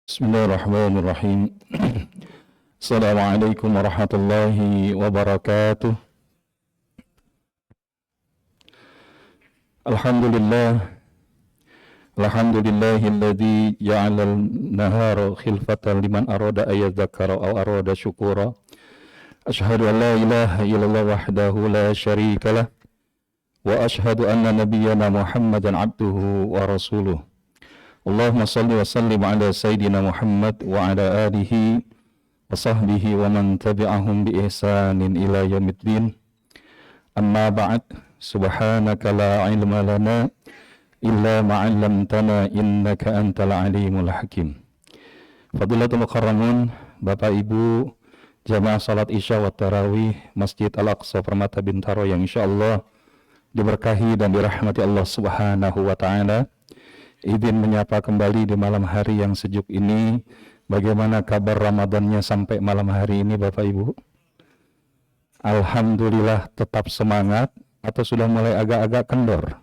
Bismillahirrahmanirrahim. Assalamualaikum warahmatullahi wabarakatuh. Alhamdulillahilladzi ja'ala an-nahara khilfatan liman arada ayyadzakkara aw arada syukura. Asyhadu an la ilaha illallah wahdahu la syarika lah wa asyhadu anna nabiyyana Muhammadan abduhu wa rasuluh. Allahumma salli wa sallim ala Sayyidina Muhammad wa ala alihi wa sahbihi wa man tabi'ahum bi ihsanin ila yaumiddin. Amma ba'd, subhanaka la ilma lana illa ma 'allamtana innaka antal alimul hakim. Fadilatul mukarramun, Bapak Ibu jamaah salat Isya wa Tarawih Masjid Al-Aqsa Permata Bintaro yang insyaallah diberkahi dan dirahmati Allah Subhanahu wa taala. Izin menyapa kembali di malam hari yang sejuk ini. Bagaimana kabar Ramadannya sampai malam hari ini Bapak Ibu? Alhamdulillah tetap semangat atau sudah mulai agak-agak kendor?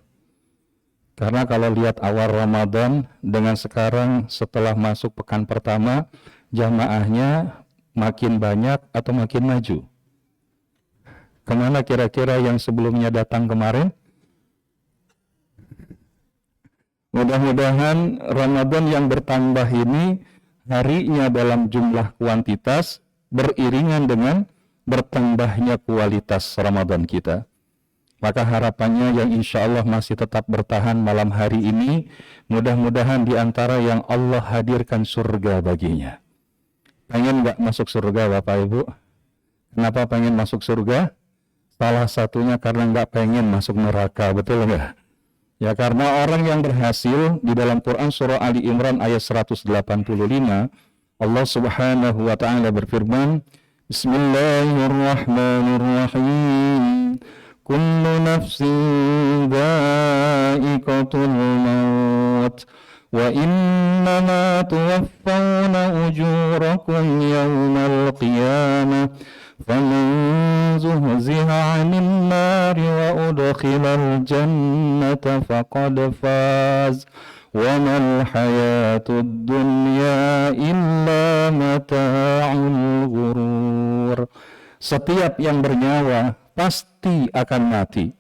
Karena kalau lihat awal Ramadan dengan sekarang setelah masuk pekan pertama, jamaahnya makin banyak atau makin maju? Kemana kira-kira yang sebelumnya datang kemarin? Mudah-mudahan Ramadan yang bertambah ini harinya dalam jumlah kuantitas beriringan dengan bertambahnya kualitas Ramadan kita. Maka harapannya yang insya Allah masih tetap bertahan malam hari ini, mudah-mudahan di antara yang Allah hadirkan surga baginya. Pengen nggak masuk surga Bapak Ibu? Kenapa pengen masuk surga? Salah satunya karena nggak pengen masuk neraka, betul nggak? Ya, karena orang yang berhasil di dalam Quran surah Ali Imran ayat 185, Allah Subhanahu wa taala berfirman, Bismillahirrahmanirrahim. Kullu nafsin dha'iqatul maut wa innama tuwaffawna ujurakum yawmal qiyamah. فَمَنْ زُحْزِحَ عَنِ النَّارِ وَأُدْخِلَ الْجَنَّةَ فَقَدْ فَازَ وَمَا الْحَيَاةُ الدُّنْيَا إِلَّا مَتَاعُ الْغُرُورِ. Setiap yang bernyawa pasti akan mati,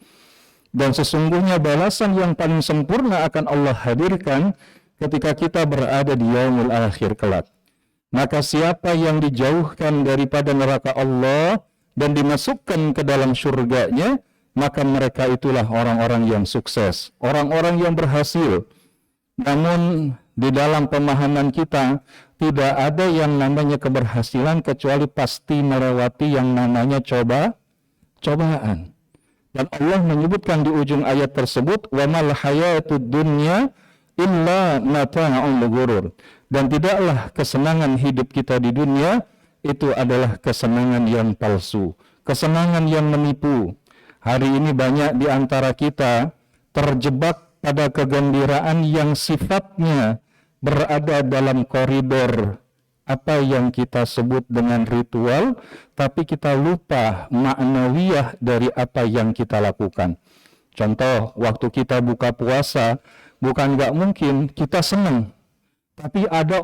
dan sesungguhnya balasan yang paling sempurna akan Allah hadirkan ketika kita berada di yaumul akhir kelak. Maka siapa yang dijauhkan daripada neraka Allah dan dimasukkan ke dalam surganya, maka mereka itulah orang-orang yang sukses, orang-orang yang berhasil. Namun di dalam pemahaman kita tidak ada yang namanya keberhasilan kecuali pasti melewati yang namanya cobaan. Dan Allah menyebutkan di ujung ayat tersebut, wa mal hayatud dunya illa mata'ul ghurur. Dan tidaklah kesenangan hidup kita di dunia itu adalah kesenangan yang palsu, kesenangan yang menipu. Hari ini banyak di antara kita terjebak pada kegembiraan yang sifatnya berada dalam koridor apa yang kita sebut dengan ritual, tapi kita lupa maknawiyah dari apa yang kita lakukan. Contoh, waktu kita buka puasa, bukan nggak mungkin kita senang. Tapi ada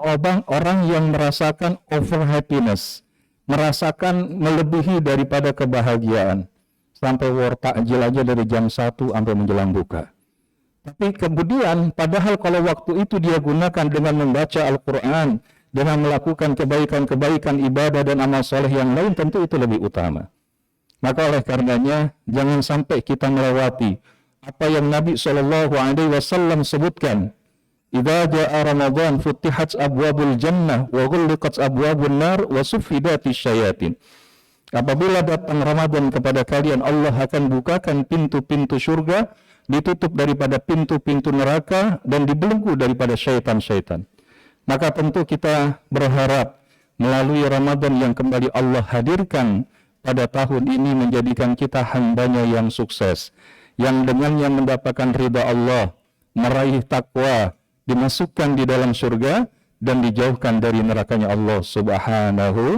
orang yang merasakan over happiness, merasakan melebihi daripada kebahagiaan. Sampai war takjil aja dari jam 1 sampai menjelang buka. Tapi kemudian, padahal kalau waktu itu dia gunakan dengan membaca Al-Quran, dengan melakukan kebaikan-kebaikan ibadah dan amal soleh yang lain, tentu itu lebih utama. Maka oleh karenanya, jangan sampai kita melewati apa yang Nabi SAW sebutkan. Idza jaa Ramadan futihat abwabul jannah wa ghulliqat abwabun nar wa suffidatis syayatin. Apabila datang Ramadan kepada kalian, Allah akan bukakan pintu-pintu surga, ditutup daripada pintu-pintu neraka, dan dibelenggu daripada syaitan-syaitan. Maka tentu kita berharap melalui Ramadan yang kembali Allah hadirkan pada tahun ini menjadikan kita hambanya yang sukses, yang dengannya mendapatkan ridha Allah, meraih takwa, dimasukkan di dalam surga dan dijauhkan dari nerakanya Allah Subhanahu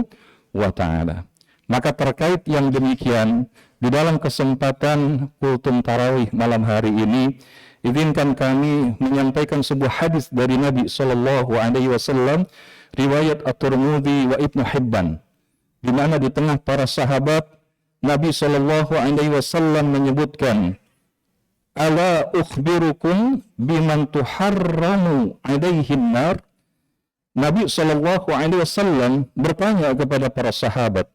wa ta'ala. Maka terkait yang demikian, Di dalam kesempatan kultum tarawih malam hari ini, izinkan kami menyampaikan sebuah hadis dari Nabi Shallallahu Alaihi Wasallam, riwayat At-Tirmidzi wa Ibnu Hibban, di mana di tengah para sahabat Nabi Shallallahu Alaihi Wasallam menyebutkan, ala ukhbirukum biman tuharramu alaihin nar. Nabi Shallallahu Alaihi Wasallam bertanya kepada para sahabat,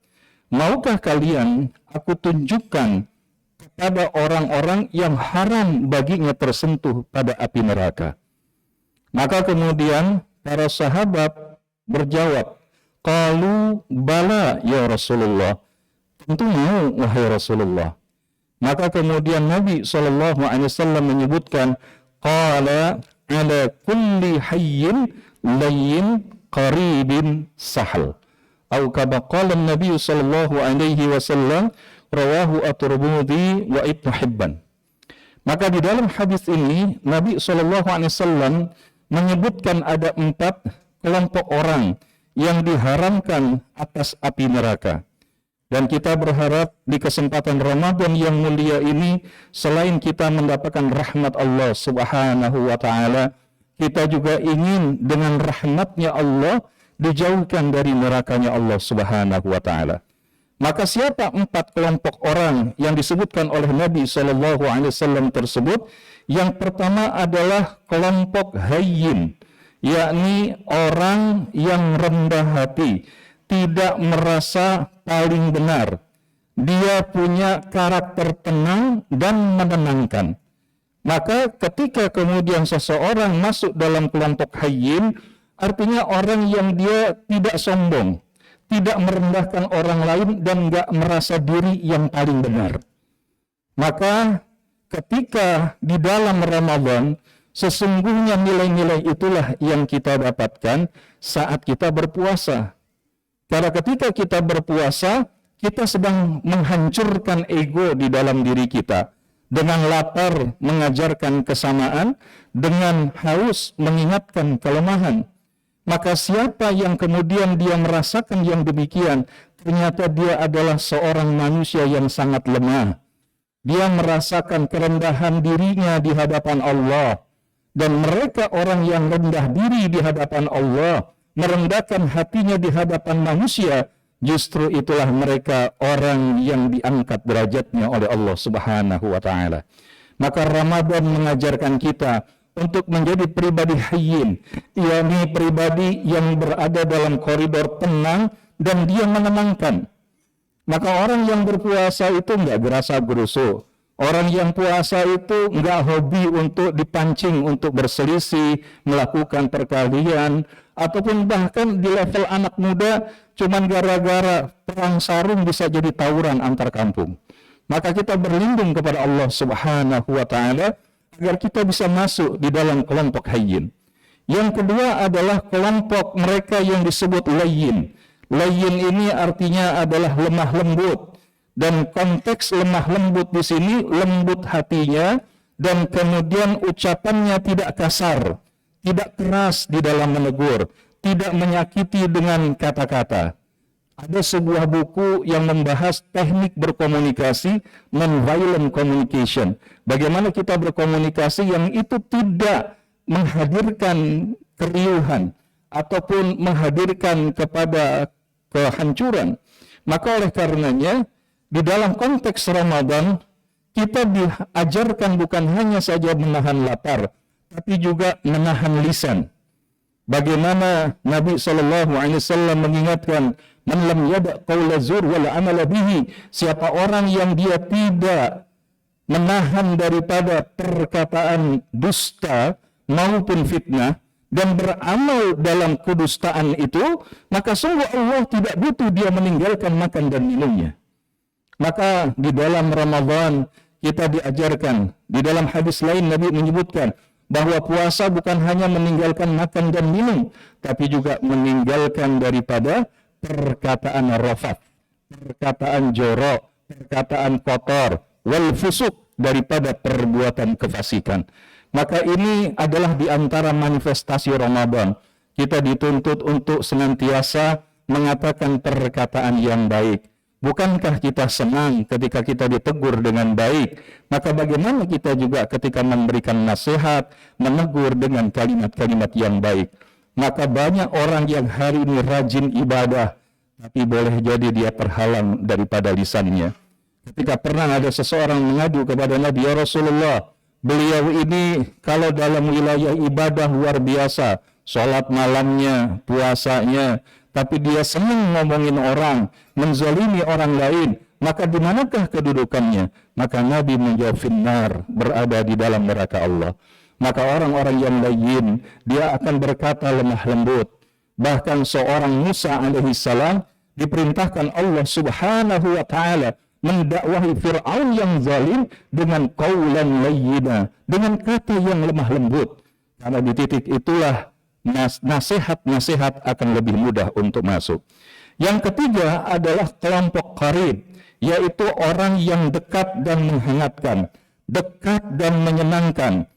maukah kalian aku tunjukkan kepada orang-orang yang haram baginya tersentuh pada api neraka? Maka kemudian para sahabat berjawab, qalu bala ya Rasulullah, tentu mau wahai Rasulullah. Maka kemudian Nabi SAW menyebutkan, qala ala kulli hayyin layyin qaribin sahal. Atau kama qala Nabi SAW, rawahu At-Tirmidzi wa Ibnu Hibban. Maka di dalam hadis ini Nabi SAW menyebutkan ada 4 kelompok orang yang diharamkan atas api neraka. Dan kita berharap di kesempatan Ramadan yang mulia ini, selain kita mendapatkan rahmat Allah Subhanahu wa Ta'ala, kita juga ingin dengan rahmatnya Allah dijauhkan dari nerakanya Allah Subhanahu wa Ta'ala. Maka siapa 4 kelompok orang yang disebutkan oleh Nabi SAW tersebut? Yang pertama adalah kelompok hayyin, yakni orang yang rendah hati, tidak merasa paling benar. Dia punya karakter tenang dan menenangkan. Maka ketika kemudian seseorang masuk dalam kelompok hayyin, artinya orang yang dia tidak sombong, tidak merendahkan orang lain, dan enggak merasa diri yang paling benar. Maka ketika di dalam Ramadan, sesungguhnya nilai-nilai itulah yang kita dapatkan saat kita berpuasa. Karena ketika kita berpuasa, kita sedang menghancurkan ego di dalam diri kita. Dengan lapar mengajarkan kesamaan, dengan haus mengingatkan kelemahan. Maka siapa yang kemudian dia merasakan yang demikian, ternyata dia adalah seorang manusia yang sangat lemah. Dia merasakan kerendahan dirinya di hadapan Allah. Dan mereka orang yang rendah diri di hadapan Allah, merendahkan hatinya di hadapan manusia, justru itulah mereka orang yang diangkat derajatnya oleh Allah Subhanahu wa Ta'ala. Maka Ramadan mengajarkan kita untuk menjadi pribadi hayyin, yakni pribadi yang berada dalam koridor tenang dan dia menenangkan. Maka orang yang berpuasa itu enggak gerasa gerusu. Orang yang puasa itu enggak hobi untuk dipancing, untuk berselisih, melakukan perkelahian, ataupun bahkan di level anak muda, cuman gara-gara perang sarung bisa jadi tawuran antar kampung. Maka kita berlindung kepada Allah Subhanahu wa Ta'ala agar kita bisa masuk di dalam kelompok hayyin. Yang kedua adalah kelompok mereka yang disebut layyin. Layyin ini artinya adalah lemah lembut. Dan konteks lemah lembut di sini, lembut hatinya, dan kemudian ucapannya tidak kasar, tidak keras di dalam menegur, tidak menyakiti dengan kata-kata. Ada sebuah buku yang membahas teknik berkomunikasi, non-violent communication. Bagaimana kita berkomunikasi yang itu tidak menghadirkan keriuhan, ataupun menghadirkan kepada kehancuran. Maka oleh karenanya, di dalam konteks Ramadan, kita diajarkan bukan hanya saja menahan lapar, tapi juga menahan lisan. Bagaimana Nabi SAW mengingatkan, man lam yada' qawla zur wal amala bihi, siapa orang yang dia tidak menahan daripada perkataan dusta maupun fitnah, dan beramal dalam kedustaan itu, maka sungguh Allah tidak butuh dia meninggalkan makan dan minumnya. Maka di dalam Ramadan kita diajarkan, di dalam hadis lain Nabi menyebutkan bahwa puasa bukan hanya meninggalkan makan dan minum, tapi juga meninggalkan daripada perkataan rafath, perkataan jorok, perkataan kotor, wal fusuk, daripada perbuatan kefasikan. Maka ini adalah di antara manifestasi Ramadan. Kita dituntut untuk senantiasa mengatakan perkataan yang baik, Bukankah kita senang ketika kita ditegur dengan baik? Maka bagaimana kita juga ketika memberikan nasihat, menegur dengan kalimat-kalimat yang baik? Maka banyak orang yang hari ini rajin ibadah, tapi boleh jadi dia terhalang daripada lisannya. Ketika pernah ada seseorang mengadu kepada Nabi, ya Rasulullah, beliau ini kalau dalam wilayah ibadah luar biasa, sholat malamnya, puasanya, tapi dia senang ngomongin orang, menzalimi orang lain, maka di manakah kedudukannya? Maka Nabi menjawab, finnar, berada di dalam neraka Allah. Maka orang-orang yang lain, dia akan berkata lemah lembut. Bahkan seorang Musa alaihissalam diperintahkan Allah subhanahu wa ta'ala mendakwahi Fir'aun yang zalim dengan qaulan layyina, dengan kata yang lemah lembut. Karena di titik itulah nasihat-nasihat akan lebih mudah untuk masuk. Yang ketiga adalah kelompok qarib, yaitu orang yang dekat dan menghangatkan, dekat dan menyenangkan.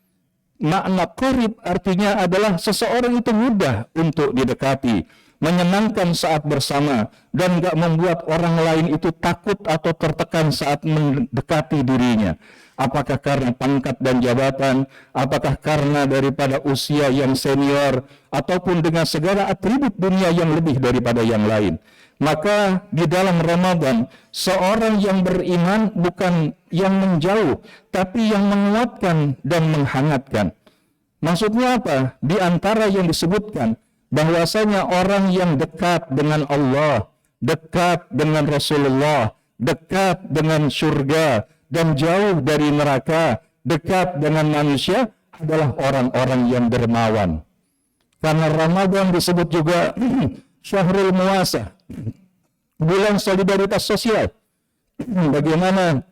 Makna qarib artinya adalah seseorang itu mudah untuk didekati, menyenangkan saat bersama, dan gak membuat orang lain itu takut atau tertekan saat mendekati dirinya. Apakah karena pangkat dan jabatan, apakah karena daripada usia yang senior, ataupun dengan segala atribut dunia yang lebih daripada yang lain. Maka di dalam Ramadan, seorang yang beriman bukan yang menjauh, tapi yang menguatkan dan menghangatkan. Maksudnya apa? Di antara yang disebutkan, bahwasanya orang yang dekat dengan Allah, dekat dengan Rasulullah, dekat dengan surga, dan jauh dari neraka, dekat dengan manusia adalah orang-orang yang dermawan. Karena Ramadan disebut juga Syahrul Muwasah, bulan solidaritas sosial. Bagaimana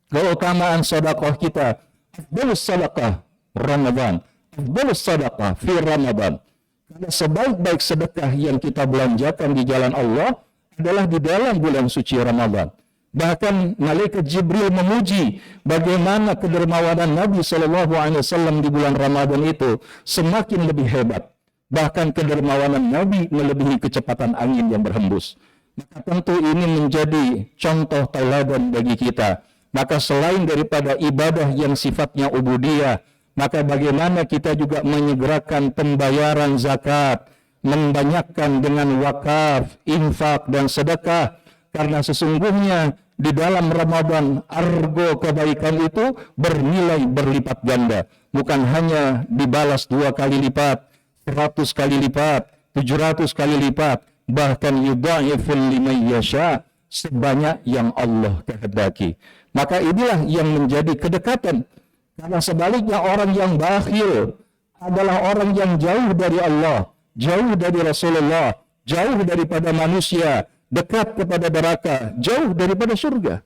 keutamaan sedekah kita? Afdhalus sedekah Ramadan, afdhalus sedekah fi Ramadan. Karena sebaik-baik sedekah yang kita belanjakan di jalan Allah adalah di dalam bulan suci Ramadan. Bahkan malaikat Jibril memuji bagaimana kedermawanan Nabi SAW di bulan Ramadan itu semakin lebih hebat. Bahkan kedermawanan Nabi melebihi kecepatan angin yang berhembus. Maka tentu ini menjadi contoh tauladan bagi kita. Maka selain daripada ibadah yang sifatnya ubudiyah, maka bagaimana kita juga menyegerakan pembayaran zakat, membanyakkan dengan wakaf, infak, dan sedekah. Karena sesungguhnya di dalam Ramadan argo kebaikan itu bernilai berlipat ganda. Bukan hanya dibalas 2 kali lipat, 100 kali lipat, 700 kali lipat, bahkan yudha'iful liman yasha, sebanyak yang Allah kehendaki. Maka inilah yang menjadi kedekatan. Karena sebaliknya orang yang bakhil adalah orang yang jauh dari Allah, jauh dari Rasulullah, jauh daripada manusia, dekat kepada neraka, jauh daripada surga.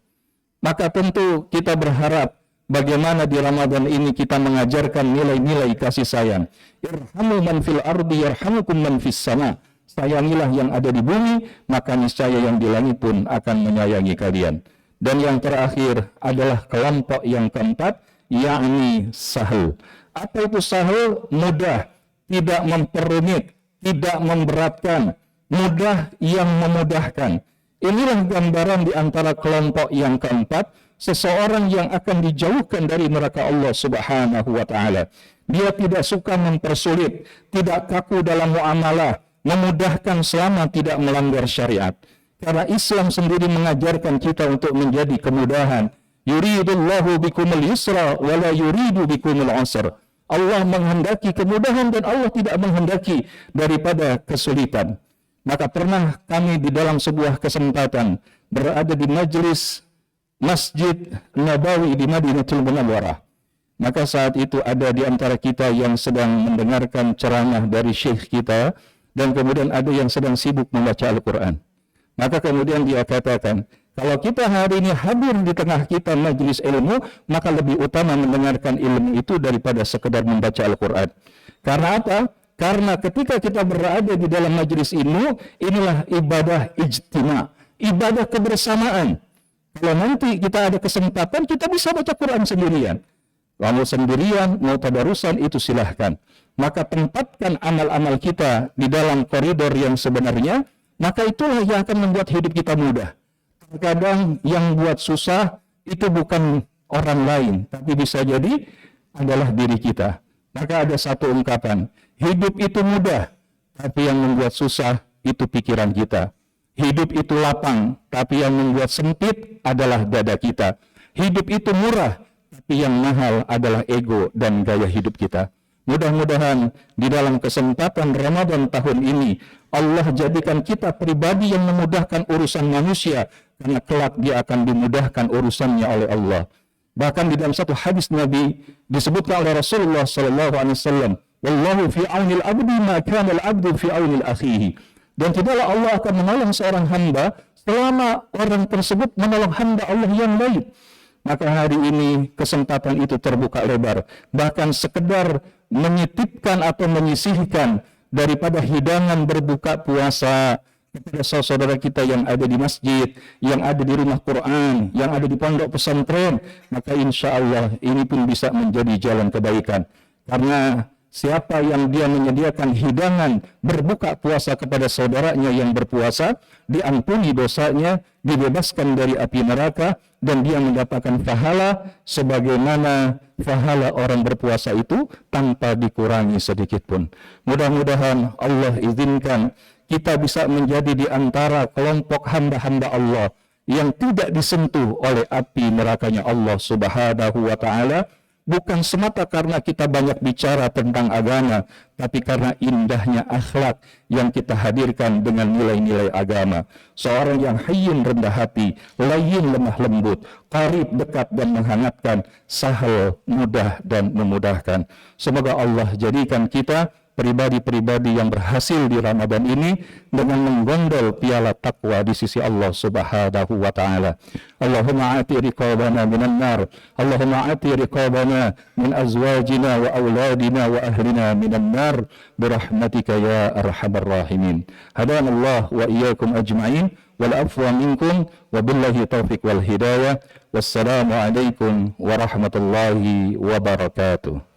Maka tentu kita berharap bagaimana di Ramadan ini kita mengajarkan nilai-nilai kasih sayang. Irhamu man fil ardi yarhamukum man fis sama. Sayangilah yang ada di bumi, maka niscaya yang di langit pun akan menyayangi kalian. Dan yang terakhir adalah kelompok yang keempat, yakni sahel. Apa itu sahel? Mudah, tidak memperumit, tidak memberatkan, mudah yang memudahkan. Inilah gambaran di antara kelompok yang keempat, seseorang yang akan dijauhkan dari neraka Allah Subhanahu wa taala. Dia tidak suka mempersulit, tidak kaku dalam muamalah, memudahkan selama tidak melanggar syariat. Karena Islam sendiri mengajarkan kita untuk menjadi kemudahan. Yuridullahu bikumul yusra wa la yuridu bikumul usra. Allah menghendaki kemudahan dan Allah tidak menghendaki daripada kesulitan. Maka pernah kami di dalam sebuah kesempatan berada di majelis Masjid Nabawi di Madinatul Munawwarah. Maka saat itu ada di antara kita yang sedang mendengarkan ceramah dari syekh kita, dan kemudian ada yang sedang sibuk membaca Al-Quran. Maka kemudian dia katakan, kalau kita hari ini hadir di tengah kita majelis ilmu, maka lebih utama mendengarkan ilmu itu daripada sekedar membaca Al-Quran. Karena apa? Karena ketika kita berada di dalam majelis ilmu, inilah ibadah ijtima, ibadah kebersamaan. Kalau nanti kita ada kesempatan, kita bisa baca Quran sendirian. Kalau sendirian, mau tadarusan, itu silahkan. Maka tempatkan amal-amal kita di dalam koridor yang sebenarnya, maka itulah yang akan membuat hidup kita mudah. Terkadang yang buat susah itu bukan orang lain, tapi bisa jadi adalah diri kita. Maka ada satu ungkapan, hidup itu mudah, tapi yang membuat susah itu pikiran kita. Hidup itu lapang, tapi yang membuat sempit adalah dada kita. Hidup itu murah, tapi yang mahal adalah ego dan gaya hidup kita. Mudah-mudahan di dalam kesempatan Ramadan tahun ini, Allah jadikan kita pribadi yang memudahkan urusan manusia, karena kelak dia akan dimudahkan urusannya oleh Allah. Bahkan di dalam satu hadis Nabi disebutkan oleh Rasulullah SAW, "Wallahu fi aunil abdi ma kana al-abdu fi aunil akhihi." Dan tidaklah Allah akan menolong seorang hamba selama orang tersebut menolong hamba Allah yang lain. Maka hari ini kesempatan itu terbuka lebar. Bahkan sekedar menyitipkan atau menyisihkan daripada hidangan berbuka puasa kepada saudara kita yang ada di masjid, yang ada di rumah Quran, yang ada di pondok pesantren, maka insya Allah ini pun bisa menjadi jalan kebaikan. Karena siapa yang dia menyediakan hidangan berbuka puasa kepada saudaranya yang berpuasa, diampuni dosanya, dibebaskan dari api neraka, dan dia mendapatkan pahala sebagaimana pahala orang berpuasa itu tanpa dikurangi sedikit pun. Mudah-mudahan Allah izinkan kita bisa menjadi di antara kelompok hamba-hamba Allah yang tidak disentuh oleh api nerakanya Allah Subhanahu wa Ta'ala, bukan semata karena kita banyak bicara tentang agama, tapi karena indahnya akhlak yang kita hadirkan dengan nilai-nilai agama. Seorang yang hayyin rendah hati, layyin lemah lembut, qarib dekat dan menghangatkan, sahal mudah dan memudahkan. Semoga Allah jadikan kita pribadi-pribadi yang berhasil di Ramadan ini dengan menggondol piala takwa di sisi Allah Subhanahu wa Ta'ala. Allahumma ati riqabana minan nar, Allahumma ati riqabana min azwajina wa auladina wa ahlina minan nar birahmatika ya arhamar rahimin. Hadanallah wa iyyakum ajma'in wal afwa minkum wa billahi taufiq wal hidayah. Wassalamu alaikum warahmatullahi wabarakatuh.